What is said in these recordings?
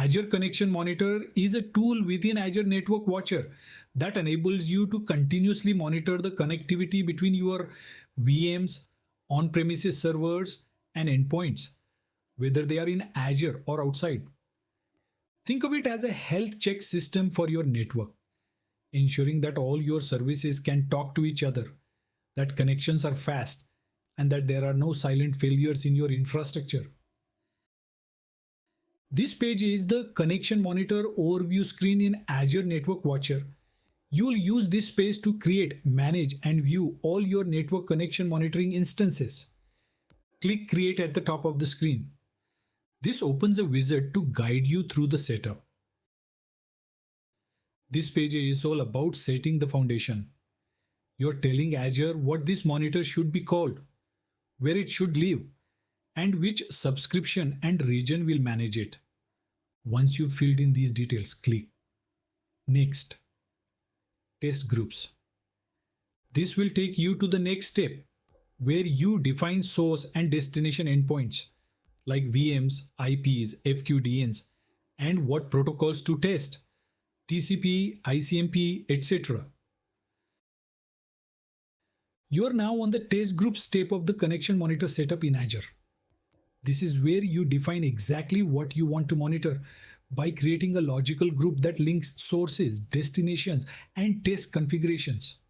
Azure Connection Monitor is a tool within Azure Network Watcher that enables you to continuously monitor the connectivity between your VMs, on-premises servers, and endpoints, whether they are in Azure or outside. Think of it as a health check system for your network, ensuring that all your services can talk to each other, that connections are fast, and that there are no silent failures in your infrastructure. This page is the Connection Monitor overview screen in Azure Network Watcher. You will use this space to create, manage, and view all your network connection monitoring instances. Click Create at the top of the screen. This opens a wizard to guide you through the setup. This page is all about setting the foundation. You're telling Azure what this monitor should be called, where it should live, and which subscription and region will manage it. Once you've filled in these details, click Next. Test groups. This will take you to the next step, where you define source and destination endpoints like VMs, IPs, FQDNs, and what protocols to test, TCP, ICMP, etc. You are now on the test group step of the connection monitor setup in Azure. This is where you define exactly what you want to monitor by creating a logical group that links sources, destinations, and test configurations.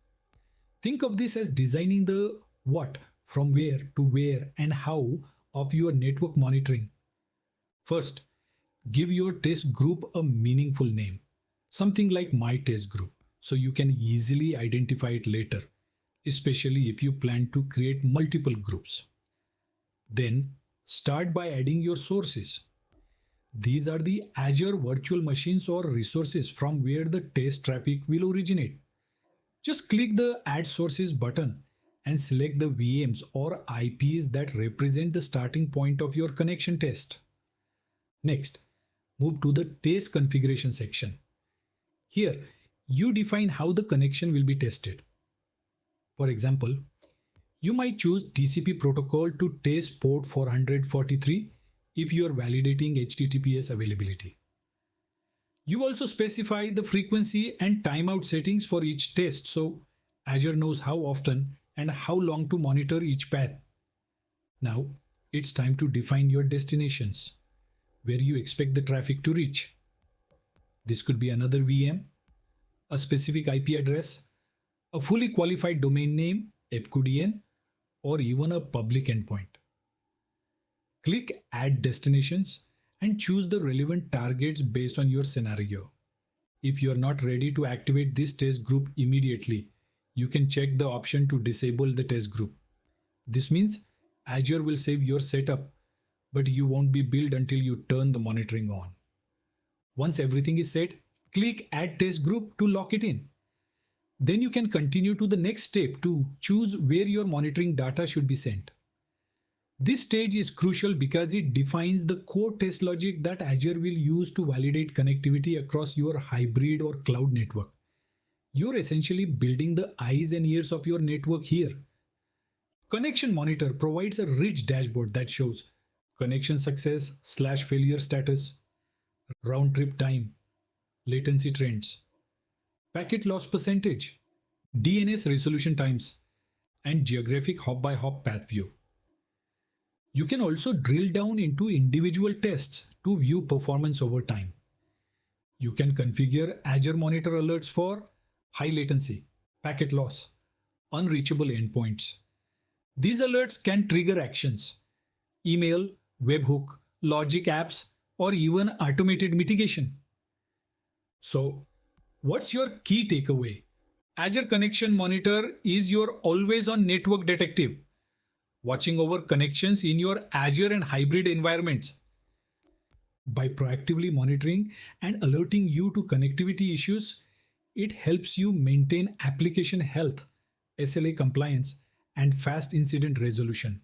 Think of this as designing the what, from where to where, and how of your network monitoring. First, give your test group a meaningful name, something like My Test Group, so you can easily identify it later, especially if you plan to create multiple groups. Then, start by adding your sources. These are the Azure virtual machines or resources from where the test traffic will originate. Just click the Add Sources button and select the VMs or IPs that represent the starting point of your connection test. Next, move to the Test Configuration section. Here, you define how the connection will be tested. For example, you might choose TCP protocol to test port 443 if you are validating HTTPS availability. You also specify the frequency and timeout settings for each test, so Azure knows how often and how long to monitor each path. Now, it's time to define your destinations, where you expect the traffic to reach. This could be another VM, a specific IP address, a fully qualified domain name, FQDN, or even a public endpoint. Click Add Destinations and choose the relevant targets based on your scenario. If you are not ready to activate this test group immediately, you can check the option to disable the test group. This means Azure will save your setup, but you won't be billed until you turn the monitoring on. Once everything is set, click Add Test Group to lock it in. Then you can continue to the next step to choose where your monitoring data should be sent. This stage is crucial because it defines the core test logic that Azure will use to validate connectivity across your hybrid or cloud network. You're essentially building the eyes and ears of your network here. Connection Monitor provides a rich dashboard that shows connection success / failure status, round trip time, latency trends, packet loss percentage, DNS resolution times, and geographic hop-by-hop path view. You can also drill down into individual tests to view performance over time. You can configure Azure Monitor alerts for high latency, packet loss, unreachable endpoints. These alerts can trigger actions, email, webhook, logic apps, or even automated mitigation. So, what's your key takeaway? Azure Connection Monitor is your always-on network detective, watching over connections in your Azure and hybrid environments. By proactively monitoring and alerting you to connectivity issues, it helps you maintain application health, SLA compliance, and fast incident resolution.